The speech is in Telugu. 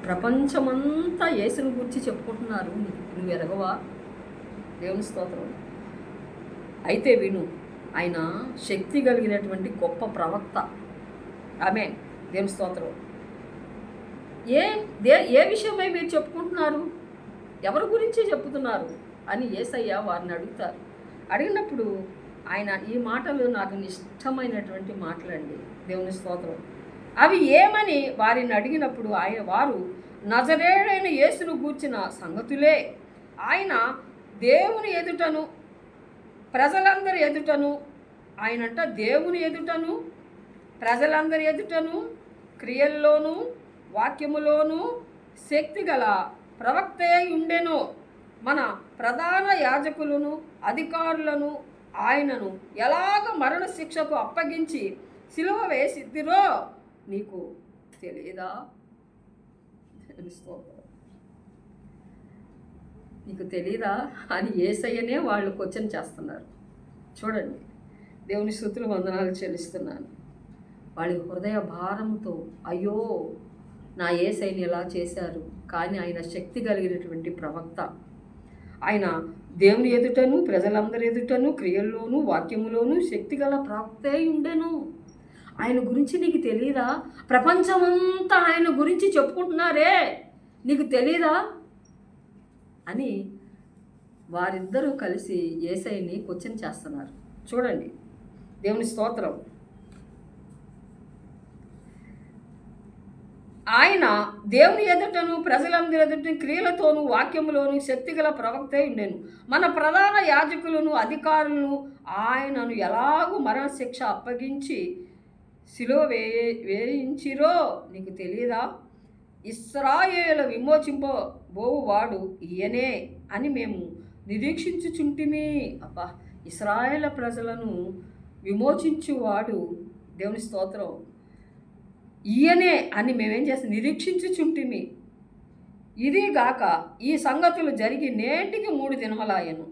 ప్రపంచమంతా యేసుని గురించి చెప్పుకుంటున్నారు. నువ్వు ఎరగవా? దేవుని స్తోత్రం. అయితే విను, ఆయన శక్తి కలిగినటువంటి గొప్ప ప్రవక్త. ఆమేన్. దేవుని స్తోత్రం. ఏ విషయమై మీరు చెప్పుకుంటున్నారు? ఎవరి గురించి చెప్పుతున్నారు అని యేసయ్య వారిని అడుగుతారు. అడిగినప్పుడు ఆయన ఈ మాటలు నాకు ఇష్టమైనటువంటి మాటలండి. దేవుని స్తోత్రం. అవి ఏమని వారిని అడిగినప్పుడు వారు నజరేయుడైన యేసును గూర్చిన సంగతులే. ఆయన దేవుని ఎదుటను ప్రజలందరి ఎదుటను, ఆయనంట దేవుని ఎదుటను ప్రజలందరి ఎదుటను క్రియల్లోనూ వాక్యములోనూ శక్తిగల ప్రవక్తే ఉండెను. మన ప్రధాన యాజకులను అధికారులను ఆయనను ఎలాగ మరణశిక్షకు అప్పగించి సిలువ వేసిద్దిరో నీకు తెలియదా? నీకు తెలీదా అని యేసయ్యనే వాళ్ళు క్వశ్చన్ చేస్తున్నారు. చూడండి, దేవుని స్తుతులు వందనాలు చెల్లిస్తున్నాను. వాళ్ళ హృదయ భారంతో, అయ్యో నా యేసయ్యని ఎలా చేశారు. కానీ ఆయన శక్తి కలిగినటువంటి ప్రవక్త. ఆయన దేవుని ఎదుటను ప్రజలందరి ఎదుటను క్రియల్లోనూ వాక్యములోనూ శక్తిగల ప్రవక్తే ఉండెను. ఆయన గురించి నీకు తెలీదా? ప్రపంచమంతా ఆయన గురించి చెప్పుకుంటున్నారే, నీకు తెలీదా అని వారిద్దరూ కలిసి యేసయ్యని క్వశ్చన్ చేస్తున్నారు. చూడండి, దేవుని స్తోత్రం. ఆయన దేవుని ఎదుటను ప్రజలందరి ఎదుట క్రియలతోనూ వాక్యములోను శక్తిగల ప్రవక్తే ఉండెను. మన ప్రధాన యాజకులను అధికారులను ఆయనను ఎలాగూ మరణశిక్ష అప్పగించి సిలువ వేయించిరో నీకు తెలియదా? ఇశ్రాయేలు విమోచింపబోవువాడు ఈయనే అని మేము నిరీక్షించుచుంటిమి. అబ్బా, ఇశ్రాయేలు ప్రజలను విమోచించువాడు, దేవుని స్తోత్రం, ఈయనే అని మేమేం చేస్తాం? నిరీక్షించుచుంటిమి. ఇదిగాక ఈ సంగతులు జరిగి నేటికి 3 దినములాయెను.